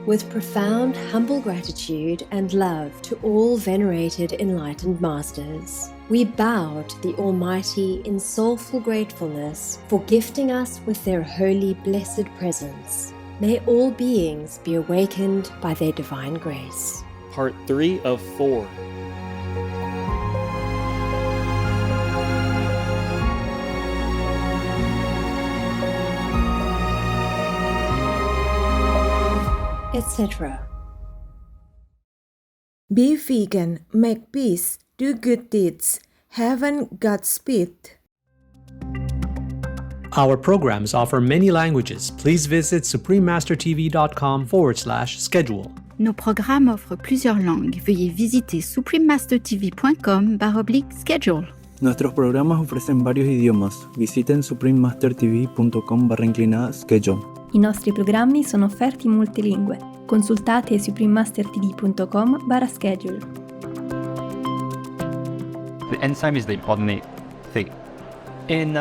With profound, humble gratitude and love to all venerated enlightened masters, we bow to the Almighty in soulful gratefulness for gifting us with their holy, blessed presence. May all beings be awakened by their divine grace. Part 3 of 4. Etc. Be vegan, make peace, do good deeds, heaven Godspeed. Our programs offer many languages. Please visit suprememastertv.com/schedule. Nos programmes offrent plusieurs langues. Veuillez visiter suprememastertv.com/schedule. Nuestros programas ofrecen varios idiomas. Visiten suprememastertv.com/schedule. I nostri programmi sono offerti in multilingue. Consultate suprememastertv.com/schedule. The enzyme is the important thing. In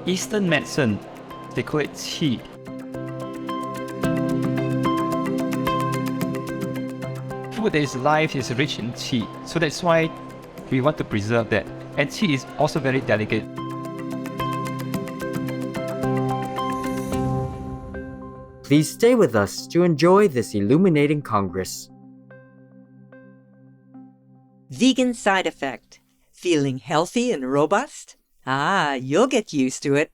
Eastern medicine, they call it qi. Today's life is rich in qi, so that's why we want to preserve that. And qi is also very delicate. Please stay with us to enjoy this illuminating Congress. Vegan side effect. Feeling healthy and robust? Ah, you'll get used to it.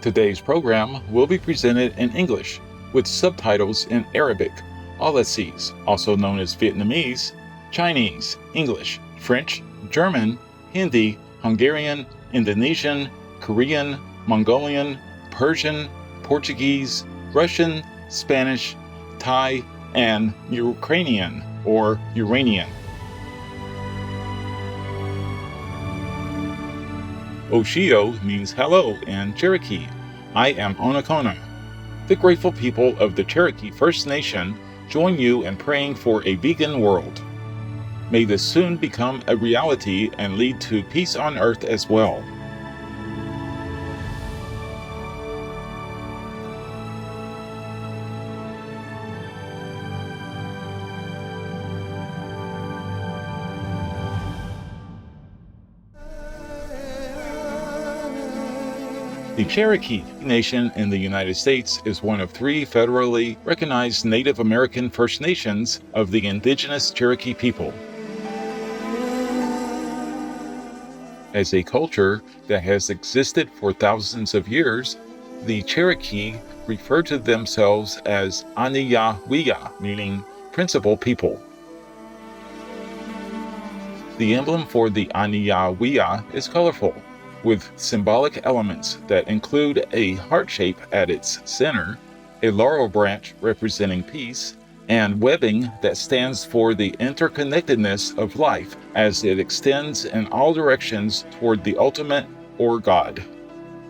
Today's program will be presented in English with subtitles in Arabic, Aulasese, also known as Vietnamese, Chinese, English, French, German, Hindi, Hungarian, Indonesian, Korean, Mongolian, Persian, Portuguese, Russian, Spanish, Thai, and Ukrainian or Uranian. Oshio means hello in Cherokee. I am Onakona. The grateful people of the Cherokee First Nation join you in praying for a vegan world. May this soon become a reality and lead to peace on earth as well. The Cherokee Nation in the United States is one of 3 federally recognized Native American First Nations of the indigenous Cherokee people. As a culture that has existed for thousands of years, the Cherokee refer to themselves as Aniyawiya, meaning principal people. The emblem for the Aniyawiya is colorful, with symbolic elements that include a heart shape at its center, a laurel branch representing peace, and webbing that stands for the interconnectedness of life as it extends in all directions toward the ultimate or God.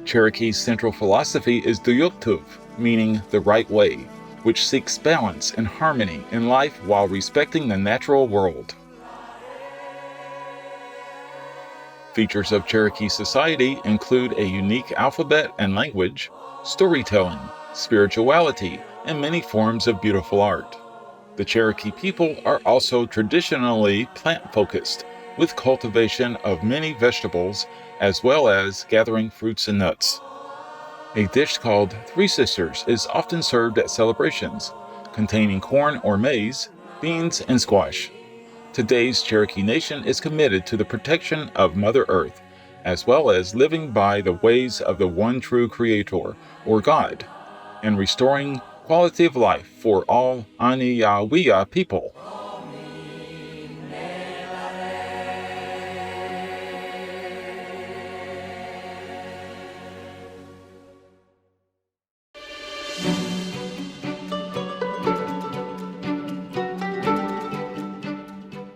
Cherokee's central philosophy is Duyuktuv, meaning the right way, which seeks balance and harmony in life while respecting the natural world. Features of Cherokee society include a unique alphabet and language, storytelling, spirituality, and many forms of beautiful art. The Cherokee people are also traditionally plant-focused, with cultivation of many vegetables as well as gathering fruits and nuts. A dish called Three Sisters is often served at celebrations, containing corn or maize, beans, and squash. Today's Cherokee Nation is committed to the protection of Mother Earth, as well as living by the ways of the one true Creator, or God, and restoring quality of life for all Aniyawiya people.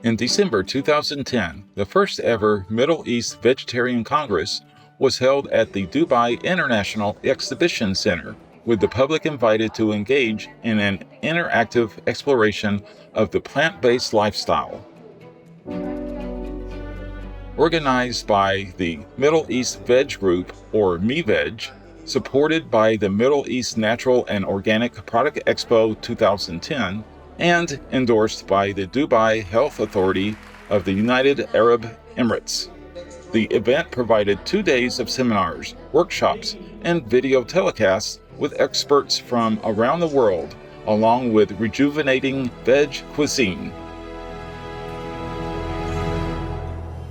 In December 2010, the first ever Middle East Vegetarian Congress was held at the Dubai International Exhibition Center, with the public invited to engage in an interactive exploration of the plant-based lifestyle. Organized by the Middle East Veg Group, or MEVEG, supported by the Middle East Natural and Organic Product Expo 2010, and endorsed by the Dubai Health Authority of the United Arab Emirates. The event provided 2 days of seminars, workshops, and video telecasts with experts from around the world, along with rejuvenating veg cuisine.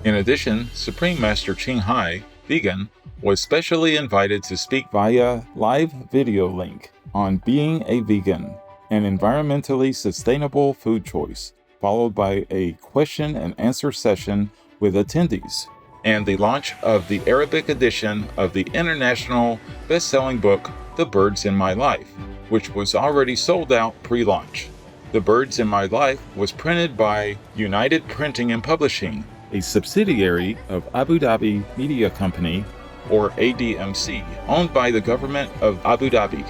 In addition, Supreme Master Ching Hai, vegan, was specially invited to speak via live video link on being a vegan, an environmentally sustainable food choice, followed by a question and answer session with attendees, and the launch of the Arabic edition of the international best-selling book, The Birds in My Life, which was already sold out pre-launch. The Birds in My Life was printed by United Printing and Publishing, a subsidiary of Abu Dhabi Media Company, or ADMC, owned by the government of Abu Dhabi.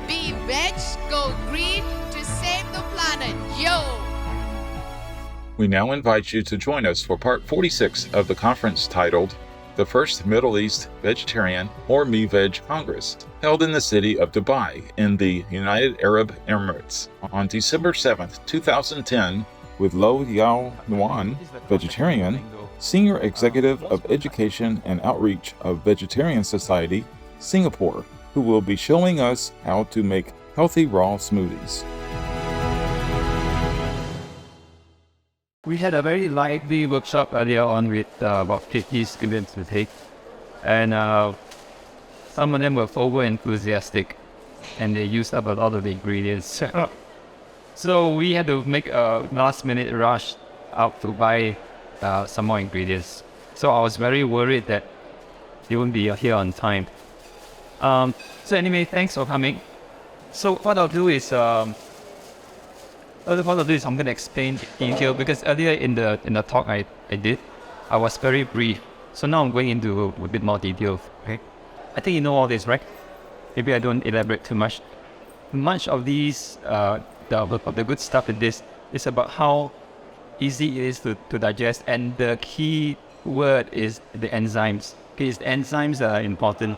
Be veg, go green to save the planet, yo! We now invite you to join us for part 46 of the conference titled The First Middle East Vegetarian or MEVEG Congress, held in the city of Dubai in the United Arab Emirates on December 7th, 2010, with Lo Yao Nguyen, vegetarian, Senior Executive of Education and Outreach of Vegetarian Society, Singapore, who will be showing us how to make healthy raw smoothies. We had a very lively workshop earlier on with about 50 students to take, and some of them were over enthusiastic and they used up a lot of the ingredients. So we had to make a last minute rush out to buy some more ingredients. So I was very worried that they wouldn't be here on time. So anyway, thanks for coming. So what I'll do is I'm going to explain in detail, because earlier in the talk I did, I was very brief. So now I'm going into a bit more detail. Okay, I think you know all this, right? Maybe I don't elaborate too much. Much of these, the good stuff in this is about how easy it is to digest, and the key word is the enzymes. Okay, it's the enzymes that are important.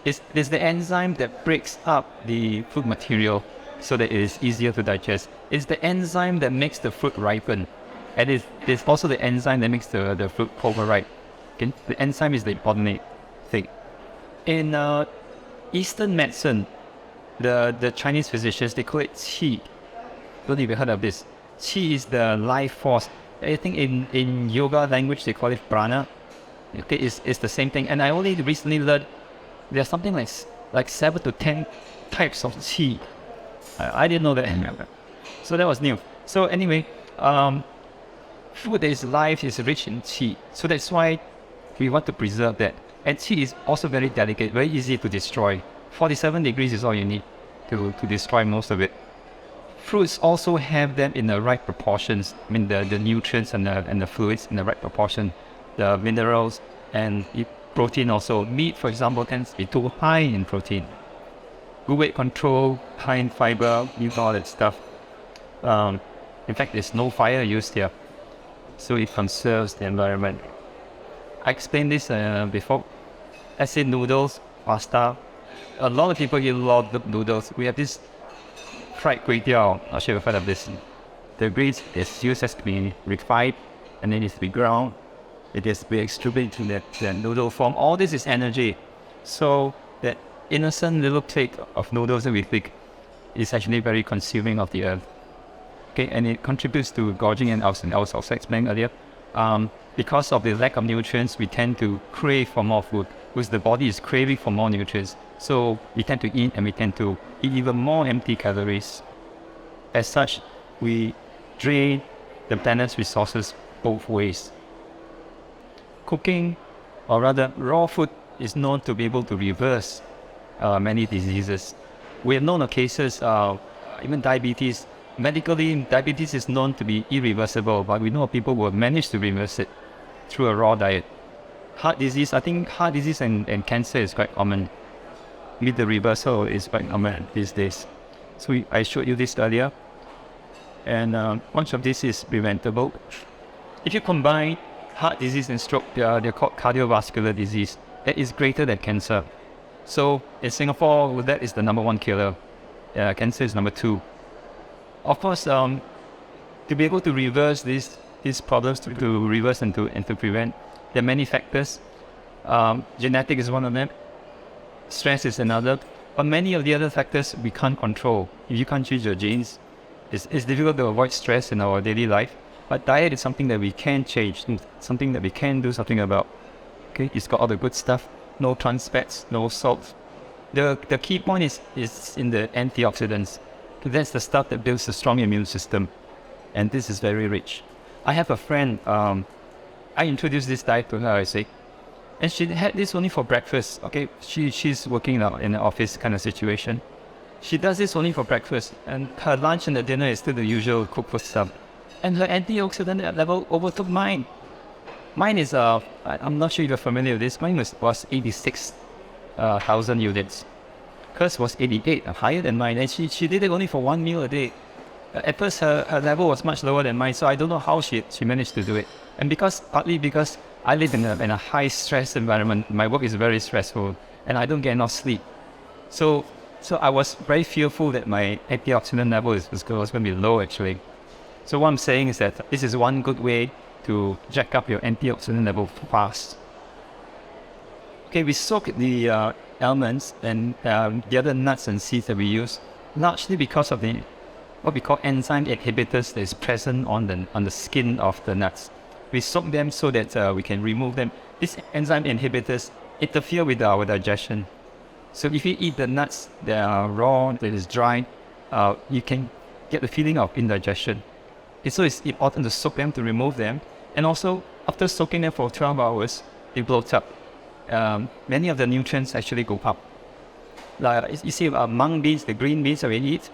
It's the enzyme that breaks up the food material so that it is easier to digest. It's the enzyme that makes the fruit ripen. And it's also the enzyme that makes the fruit pulverize. Okay? The enzyme is the important thing. In Eastern medicine, the Chinese physicians, they call it qi. Don't even heard of this. Qi is the life force. I think in yoga language, they call it prana. Okay, it's the same thing. And I only recently learned there's something like 7 to 10 types of qi. I didn't know that. So that was new. So anyway, food that is life is rich in qi. So that's why we want to preserve that. And qi is also very delicate, very easy to destroy. 47 degrees is all you need to destroy most of it. Fruits also have them in the right proportions. I mean the nutrients and the fluids in the right proportion. The minerals and protein also. Meat, for example, tends to be too high in protein. Good weight control, high in fiber, all that stuff. In fact, there's no fire used here, so it conserves the environment. I explained this before. Let's say noodles, pasta. A lot of people eat a lot of noodles. We have this fried kway teow. I'll show you a photo of this. The grease is used has to be refined, and then it needs to be ground. It has to be extruded to that noodle form. All this is energy. So that innocent little plate of noodles that we think is actually very consuming of the earth. Okay, and it contributes to gorging, and I was also explaining earlier. Because of the lack of nutrients, we tend to crave for more food, because the body is craving for more nutrients. So we tend to eat, and we tend to eat even more empty calories. As such, we drain the planet's resources both ways. Cooking, or rather raw food, is known to be able to reverse many diseases. We have known of cases, even diabetes. Medically, diabetes is known to be irreversible, but we know of people who have managed to reverse it through a raw diet. Heart disease, I think heart disease and cancer is quite common. With the reversal is quite common these days. So I showed you this earlier. And much of this is preventable. If you combine heart disease and stroke, they're called cardiovascular disease. That is greater than cancer. So in Singapore, that is the number one killer. Cancer is number 2. Of course, to be able to reverse these problems, to reverse and to prevent, there are many factors. Genetic is one of them. Stress is another. But many of the other factors we can't control. If you can't change your genes, it's difficult to avoid stress in our daily life. But diet is something that we can change, something that we can do something about. Okay, it's got all the good stuff. No trans fats, no salt. The key point is in the antioxidants. That's the stuff that builds a strong immune system. And this is very rich. I have a friend, I introduced this diet to her, I say. And she had this only for breakfast. Okay, she's working in an office kind of situation. She does this only for breakfast. And her lunch and the dinner is still the usual cooked food stuff. And her antioxidant level overtook mine. Mine is, I'm not sure if you're familiar with this, mine was 86,000 units. Hers was 88, higher than mine, and she did it only for 1 meal a day. At first, her level was much lower than mine, so I don't know how she managed to do it. And partly because I live in a high stress environment, my work is very stressful, and I don't get enough sleep. So I was very fearful that my antioxidant level was going to be low, actually. So what I'm saying is that this is one good way to jack up your antioxidant level fast. Okay, we soak the almonds and the other nuts and seeds that we use, largely because of what we call enzyme inhibitors that is present on the skin of the nuts. We soak them so that we can remove them. These enzyme inhibitors interfere with our digestion. So if you eat the nuts that are raw, that is dry, you can get the feeling of indigestion. So it's important to soak them to remove them. And also, after soaking them for 12 hours, they bloat up. Many of the nutrients actually go up. Like you see mung beans, the green beans that we eat,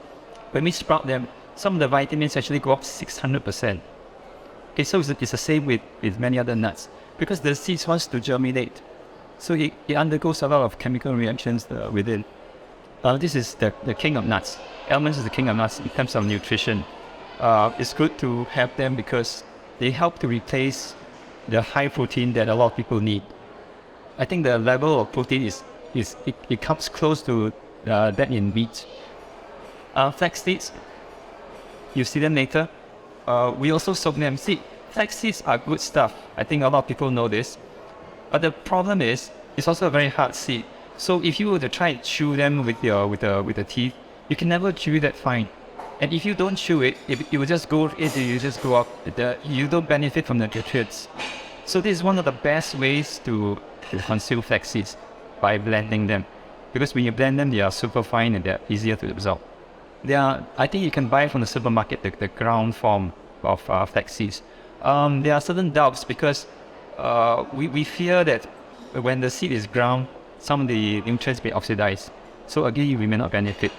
when we sprout them, some of the vitamins actually go up 600%. Okay, so it's the same with many other nuts. Because the seeds wants to germinate. So it undergoes a lot of chemical reactions within. This is the king of nuts. Almonds is the king of nuts in terms of nutrition. It's good to have them because they help to replace the high protein that a lot of people need. I think the level of protein it comes close to that in wheat. Flax seeds, you see them later. We also soak them. See, flax seeds are good stuff. I think a lot of people know this. But the problem is, it's also a very hard seed. So if you were to try and chew them with the teeth, you can never chew that fine. And if you don't chew it, it will just go in, you just go up. You don't benefit from the nutrients. So this is one of the best ways to consume flax seeds, by blending them. Because when you blend them, they are super fine and they're easier to absorb. I think you can buy from the supermarket the ground form of flax seeds. There are certain doubts because we fear that when the seed is ground, some of the nutrients may oxidize. So again, we may not benefit.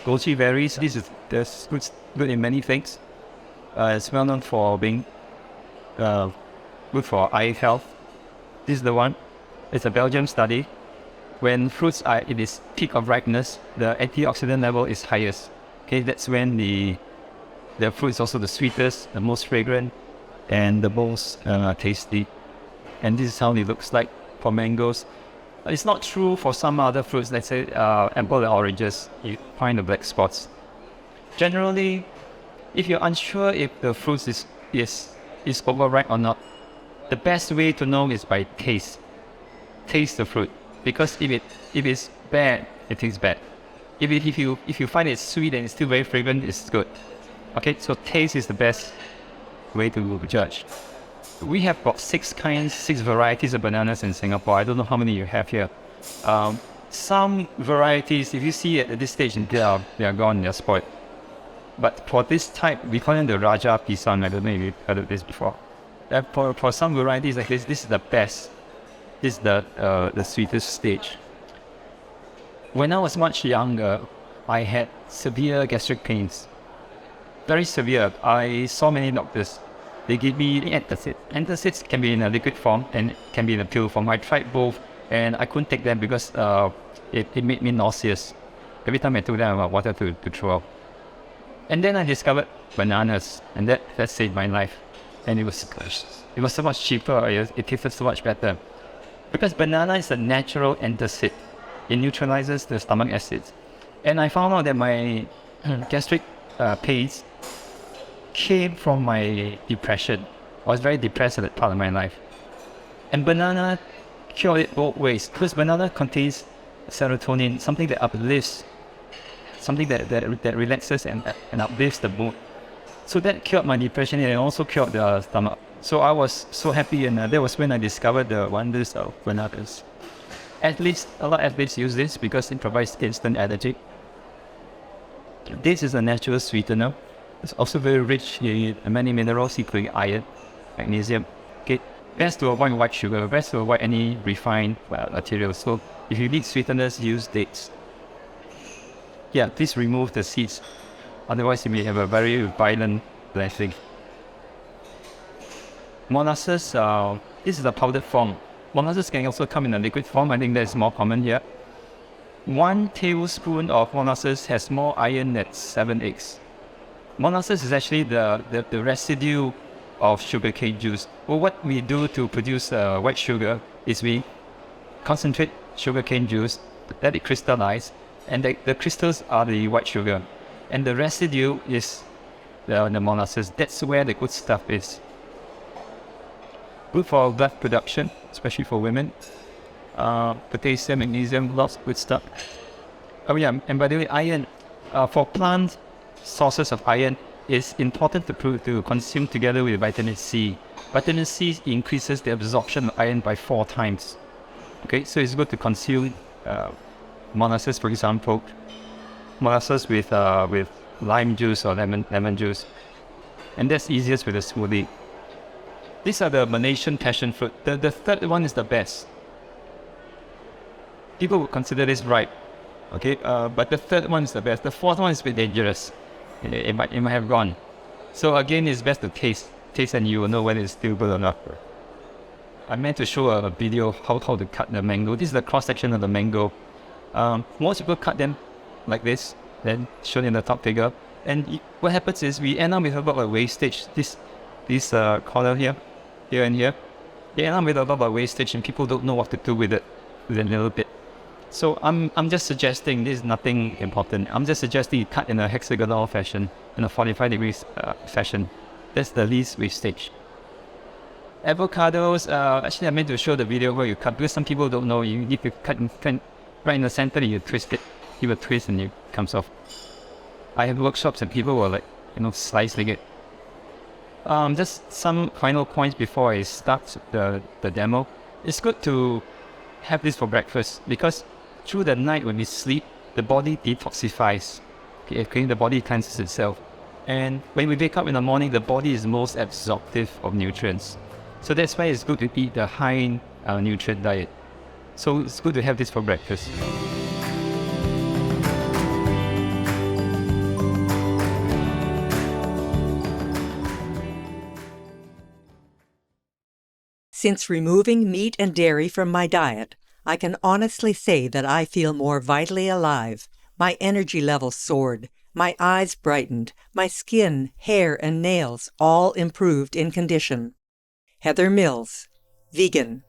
Goji berries, this is good in many things. It's well known for being good for eye health. This is the one. It's a Belgium study. When fruits are in its peak of ripeness, the antioxidant level is highest. Okay, that's when the fruit is also the sweetest, the most fragrant, and the most tasty. And this is how it looks like for mangoes. It's not true for some other fruits. Let's say apple and oranges, you find the black spots. Generally, if you're unsure if the fruit is overripe or not, the best way to know is by taste. Taste the fruit, because if it's bad, it tastes bad. If you find it sweet and it's still very fragrant, it's good. Okay, so taste is the best way to judge. We have got 6 varieties of bananas in Singapore. I don't know how many you have here. Some varieties, if you see at this stage, they are gone, they're spoiled. But for this type, we call them the Raja Pisang. I don't know if you've heard of this before. For some varieties like this is the best. This is the sweetest stage. When I was much younger, I had severe gastric pains. Very severe. I saw many doctors. they give me antacid. Antacids can be in a liquid form and can be in a pill form. I tried both and I couldn't take them because it made me nauseous. Every time I took them, I wanted to throw up. And then I discovered bananas, and that saved my life. And it was so much cheaper. It tasted so much better. Because banana is a natural antacid. It neutralizes the stomach acids. And I found out that my gastric pains came from my depression. I was very depressed at that part of my life. And banana cured it both ways. Because banana contains serotonin, something that uplifts, something that relaxes and uplifts the mood. So that cured my depression and it also cured the stomach. So I was so happy, and that was when I discovered the wonders of bananas. A lot of athletes use this because it provides instant energy. This is a natural sweetener. It's also very rich in many minerals, including iron, magnesium. Okay. Best to avoid white sugar, best to avoid any refined materials. So if you need sweeteners, use dates. Yeah, please remove the seeds. Otherwise, you may have a very violent blessing. Molasses, this is a powdered form. Molasses can also come in a liquid form. I think that is more common here. 1 tablespoon of molasses has more iron than 7 eggs. Molasses is actually the residue of sugarcane juice. Well, what we do to produce white sugar is we concentrate sugarcane juice, let it crystallize, and the crystals are the white sugar. And the residue is the molasses. That's where the good stuff is. Good for blood production, especially for women. Potassium, magnesium, lots of good stuff. Oh yeah, and by the way, iron. For plant sources of iron, it's important to consume together with vitamin C. Vitamin C increases the absorption of iron by 4 times. Okay, so it's good to consume molasses, for example. Molasses with lime juice or lemon juice. And that's easiest with a smoothie. These are the Malaysian passion fruit. The third one is the best. People would consider this ripe. Okay, but the third one is the best. The fourth one is a bit dangerous. It might have gone. So again, it's best to taste and you will know whether it's still good or not. I meant to show a video how to cut the mango. This is the cross section of the mango. Most people cut them like this, then shown in the top figure. And what happens is we end up with a lot of wastage. This corner here and here, they end up with a lot of wastage, and people don't know what to do with it, with a little bit. So I'm just suggesting this is nothing important. I'm just suggesting you cut in a hexagonal fashion, in a 45 degrees fashion. That's the least wastage. Avocados, actually I meant to show the video where you cut, because some people don't know, you need to cut right in the center, you twist it. Give a twist and it comes off. I have workshops and people were like, slicing it. Just some final points before I start the demo. It's good to have this for breakfast because through the night when we sleep, the body detoxifies. Okay, the body cleanses itself. And when we wake up in the morning, the body is most absorptive of nutrients. So that's why it's good to eat the high nutrient diet. So it's good to have this for breakfast. Since removing meat and dairy from my diet, I can honestly say that I feel more vitally alive. My energy level soared, my eyes brightened, my skin, hair, and nails all improved in condition. Heather Mills, vegan.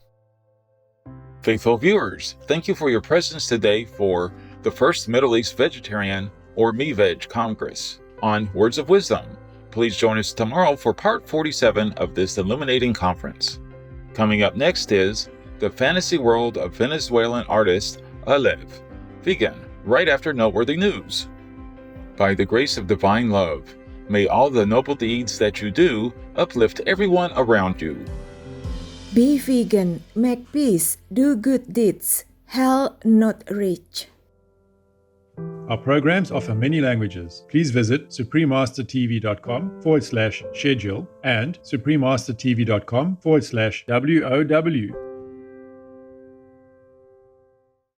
Faithful viewers, thank you for your presence today for the first Middle East Vegetarian or MEVEG Congress on Words of Wisdom. Please join us tomorrow for part 47 of this illuminating conference. Coming up next is The Fantasy World of Venezuelan Artist Alev, vegan, right after noteworthy news. By the grace of divine love, may all the noble deeds that you do uplift everyone around you. Be vegan, make peace, do good deeds. Hell not rich. Our programs offer many languages. Please visit suprememastertv.com/schedule and suprememastertv.com/WOW.